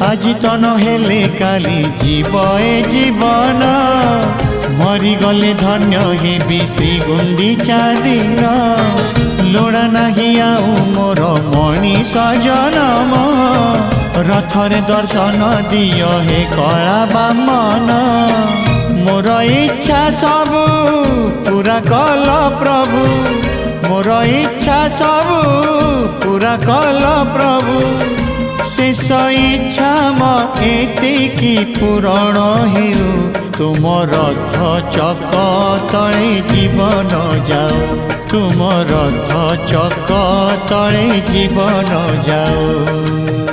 আজি তো নহলে কালি जीव ए जीवन मरीगले धन्य हेबी श्री गुंडीचा दिन लोड़ा नाही आउ मोर मनीष जनम रथरे दर्शन दिय हे कला बामन मोर इच्छा सबु पूरा कल प्रभु मोर इच्छा सबु पूरा कल प्रभु शेष इच्छा एतिकी पूरण हेउ तुम रथ चक तले जीवन जाओ तुम रथ चक तले जीवन जाओ।